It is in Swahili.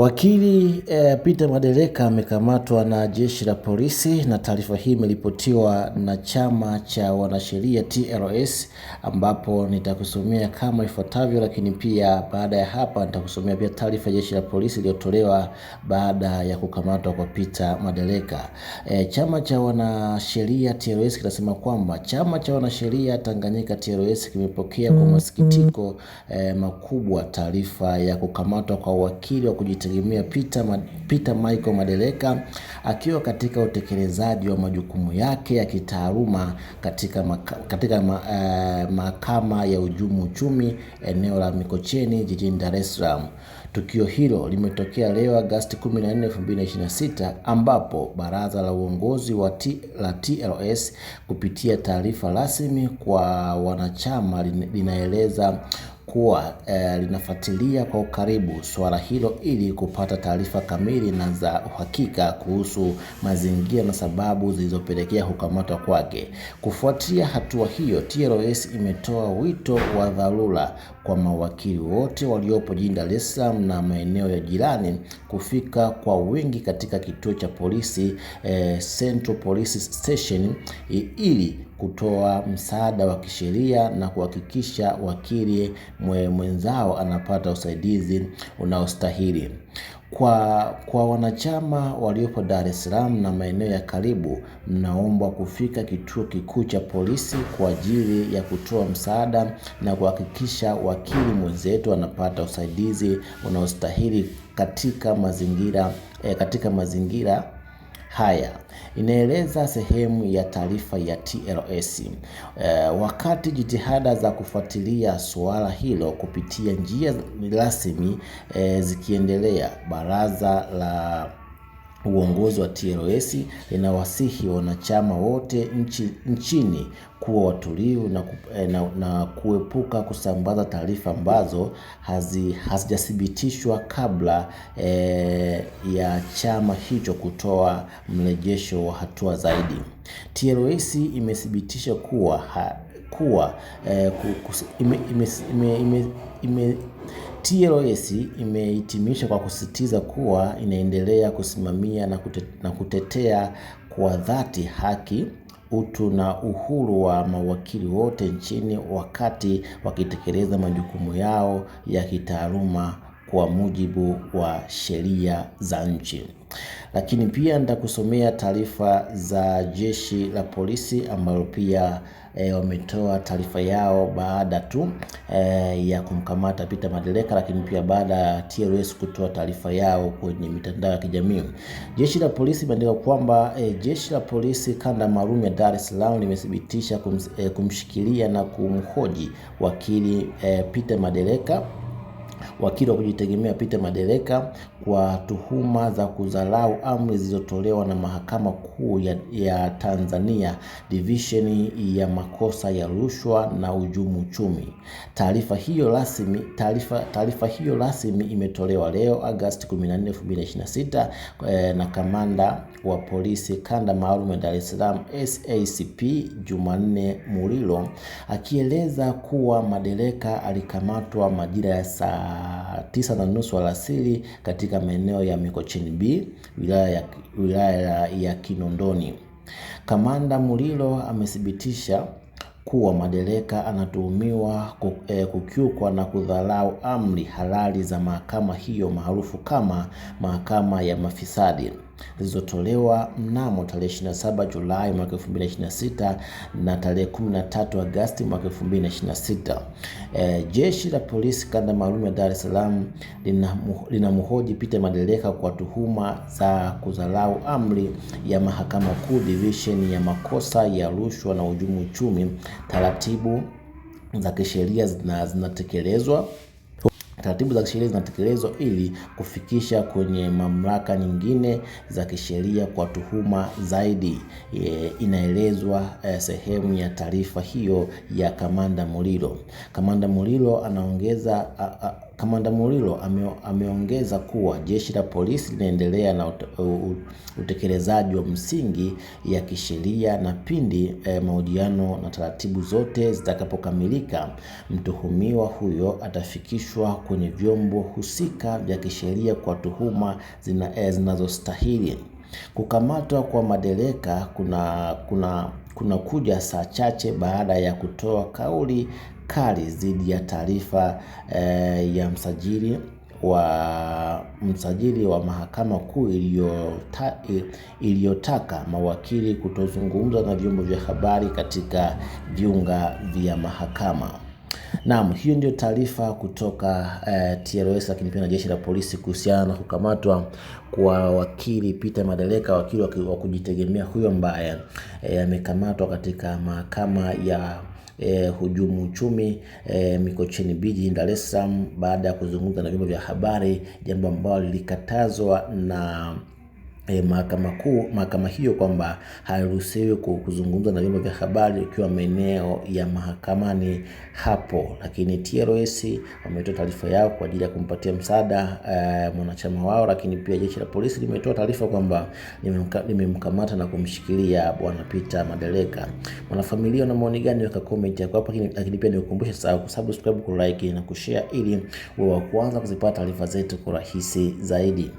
Wakili Peter Madereka amekamatwa na jeshi la polisi, na taarifa hii imeripotiwa na chama cha wanasheria TLS, ambapo nitakusomea kama ifuatavyo, lakini pia baada ya hapa nitakusomea pia taarifa ya jeshi la polisi iliyotolewa baada ya kukamatwa kwa Peter Madereka. Chama cha wanasheria TLS kinasema kwamba chama cha wanasheria Tanganyika TLS kimepokea kwa masikitiko makubwa taarifa ya kukamatwa kwa wakili wa kujitegemea Peter Michael Madereka akiwa katika utekelezaji wa majukumu yake ya kitaaluma katika mahakama ya uhujumu uchumi eneo la Mikocheni jijini Dar es Salaam. Tukio hilo limetokea leo Agosti 14, 2026 ambapo baraza la uongozi la TLS kupitia taarifa rasmi kwa wanachama linaeleza kuwa linafuatilia kwa ukaribu swala hilo ili kupata taarifa kamili na za uhakika kuhusu mazingira na sababu zilizopelekea kukamatwa kwake. Kufuatia hatua hiyo, TLS imetoa wito wa dharura kwa mawakili wote waliopo jijini Dar es Salaam na maeneo ya jirani kufika kwa wingi katika kituo cha polisi Central Police Station ili kutoa msaada wa kisheria na kuhakikisha wakili mwenzao anapata usaidizi unaostahili. Kwa wanachama waliopo Dar es Salaam na maeneo ya karibu, mnaomba kufika kituo kikuu cha polisi kwa ajili ya kutoa msaada na kuhakikisha wakili mwenzetu anapata usaidizi unaostahili katika mazingira haya, inaeleza sehemu ya taarifa ya TLS. Wakati jitihada za kufuatilia suala hilo kupitia njia rasmi zikiendelea, baraza la uongozi wa TLS linawasihi wanachama wote nchini kuwa watulivu na kuepuka kusambaza taarifa ambazo hazijathibitishwa kabla ya chama hicho kutoa mrejesho wa hatua zaidi. TLS imethibitisha TLS imehitimisha kwa kusisitiza kuwa inaendelea kusimamia na kutetea kwa dhati haki, utu na uhuru wa mawakili wote nchini wakati wakitekeleza majukumu yao ya kitaaluma kwa mujibu wa sheria za nchi. Lakini pia nitakusomea taarifa za jeshi la polisi ambalo pia wametoa taarifa yao baada tu ya kumkamata Peter Madereka, lakini pia baada ya TLS kutoa taarifa yao kwenye mitandao ya kijamii. Jeshi la polisi imeandika kwamba jeshi la polisi kanda maalum ya Dar es Salaam limethibitisha kumshikilia na kumhoji wakili Peter Madereka, wakili wa kujitegemea Peter Madereka kwa tuhuma za kudharau amri zilizotolewa na Mahakama Kuu ya Tanzania Division ya makosa ya rushwa na uhujumu uchumi. Taarifa hiyo rasmi imetolewa leo Agosti 14, 2026 na kamanda wa polisi kanda maalum ya Dar es Salaam SACP Jumanne Mulilo, akieleza kuwa Madereka alikamatwa majira ya saa 9:30 alasiri katika maeneo ya Mikocheni B, wilaya ya Kinondoni. Kamanda Mulilo amethibitisha kuwa Madereka anatuhumiwa kukiukwa na kudharau amri halali za mahakama hiyo maarufu kama mahakama ya mafisadi zilizotolewa mnamo tarehe 27 Julai mwaka 2026 na tarehe 13 Agosti mwaka 2026. Jeshi la polisi kanda maalum ya Dar es Salaam linamhoji Peter Madereka kwa tuhuma za kudharau amri ya Mahakama Kuu Division ya makosa ya rushwa na uhujumu uchumi. Taratibu za kisheria zinatekelezwa ili kufikisha kwenye mamlaka nyingine za kisheria kwa tuhuma zaidi, inaelezwa sehemu ya taarifa hiyo ya Kamanda Mulilo. Kamanda Mulilo anaongeza Kamanda Mulilo ameongeza kuwa jeshi la polisi linaendelea na utekelezaji wa msingi ya kisheria na pindi mahojiano na taratibu zote zitakapokamilika, mtuhumiwa huyo atafikishwa kwenye vyombo husika vya kisheria kwa tuhuma zinazostahili. Kukamatwa kwa Madeleka kuna kuja saa chache baada ya kutoa kauli kali dhidi ya taarifa ya msajili wa Mahakama Kuu iliyotaka mawakili kutozungumza na vyombo vya habari katika viunga vya mahakama. Naam, hiyo ndio taarifa kutoka TLS, lakini pia na jeshi la polisi kuhusiana na kukamatwa kwa wakili Peter Madeleka, wakili wa kujitegemea huyo ambaye amekamatwa katika mahakama ya hujumu uchumi Mikocheni B jijini Dar es Salaam baada ya kuzungumza na vyombo vya habari, jambo ambalo lilikatazwa na mahakama hiyo kwamba hairuhusiwi kuzungumza na vyombo vya habari ukiwa maeneo ya mahakamani hapo. Lakini TLS wametoa taarifa yao kwa ajili ya kumpatia msaada mwanachama wao, lakini pia jeshi la polisi limetoa taarifa kwamba limemkamata na kumshikilia bwana Peter Madeleka. Mwanafamilia na maoni gani? Weka comment yako hapo, lakini pia nikukumbusha kusubscribe, kulike na kushare ili uwe wa kwanza kuzipata taarifa zetu kwa rahisi zaidi.